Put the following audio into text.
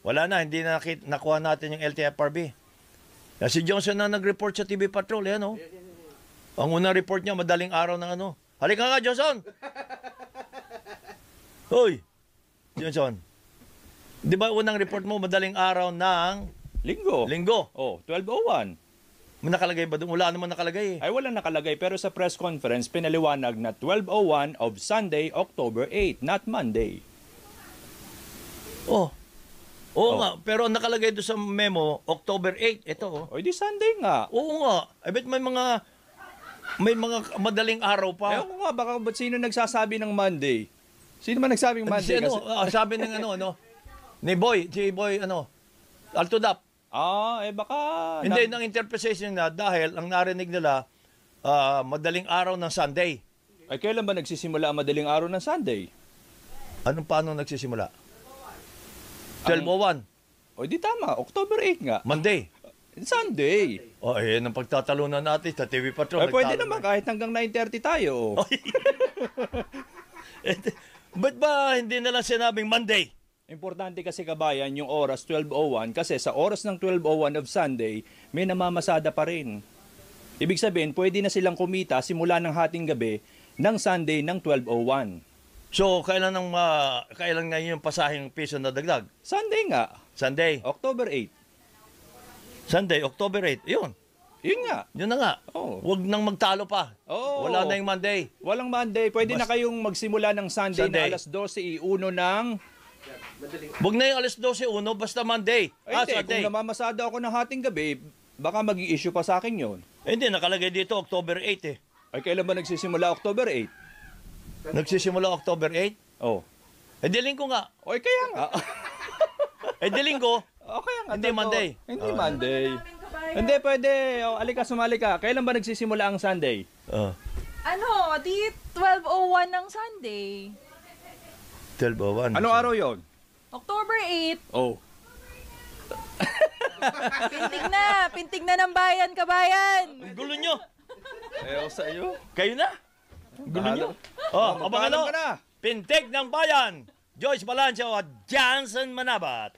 Wala na, hindi na nakuha natin yung LTFRB. Si Johnson na nag-report sa TV Patrol, yan oh. Ang unang report niya, madaling araw ng ano. Halika nga, Johnson! Hoy! Johnson. Di ba unang report mo, madaling araw ng... Linggo. Oh, 12:01. May nakalagay ba doon? Wala naman nakalagay eh. Ay, walang nakalagay. Pero sa press conference, pinaliwanag na 12:01 of Sunday, October 8, not Monday. Oo nga, pero nakalagay doon sa memo, October 8, ito oh. O, di Sunday nga. Oo nga, I bet may mga madaling araw pa. Ewan ko nga, baka ba't sino nagsasabi ng Monday? Sino man nagsabing Monday? Sabi ng ni Boy, si Boy, Altudap. Baka... Hindi, ng interpretation na dahil ang narinig nila, madaling araw ng Sunday. Ay, kailan ba nagsisimula ang madaling araw ng Sunday? Paano nagsisimula? 12:01. O, di tama. October 8 nga. Monday. Sunday. Yan ang pagtatalunan natin sa TV Patrol. Ay, pwede naman kahit hanggang 9:30 tayo. Ba't ba hindi nalang sinabing Monday? Importante kasi kabayan yung oras 12:01 kasi sa oras ng 12:01 of Sunday, may namamasada pa rin. Ibig sabihin, pwede na silang kumita simula ng hating gabi ng Sunday ng 12:01. So, kailan ngayon yung pasaheng piso na dagdag? Sunday nga. Sunday. October 8. Sunday, October 8. Yun. Yun nga. Yun na nga. Oh. Huwag nang magtalo pa. Oh. Wala na yung Monday. Walang Monday. Pwede na kayong magsimula ng Sunday na alas 12, uno ng... Huwag na yung alas 12, uno, basta Monday. Ay, hindi. Sunday. Kung namamasada ako ng hating gabi, baka mag-i-issue pa sa akin yun. Hindi, nakalagay dito October 8 eh. Ay, kailan ba nagsisimula October 8? Nagsisimula October 8? Oh. Di linggo nga. Oy, kaya nga. Di linggo. Kaya nga. Hindi Monday. Hindi Monday. Hindi, pwede. Alika, sumali ka. Kailan ba nagsisimula ang Sunday? Di 12:01 ng Sunday. 12:01. Anong araw yon? October 8. Oh. Pintig na ng bayan, kabayan. Ang gulo nyo. Sa iyo? Kayo na. Gulo nyo. Abangan ka na. Pintig ng Bayan, Joyce Balancio at Johnson Manabat.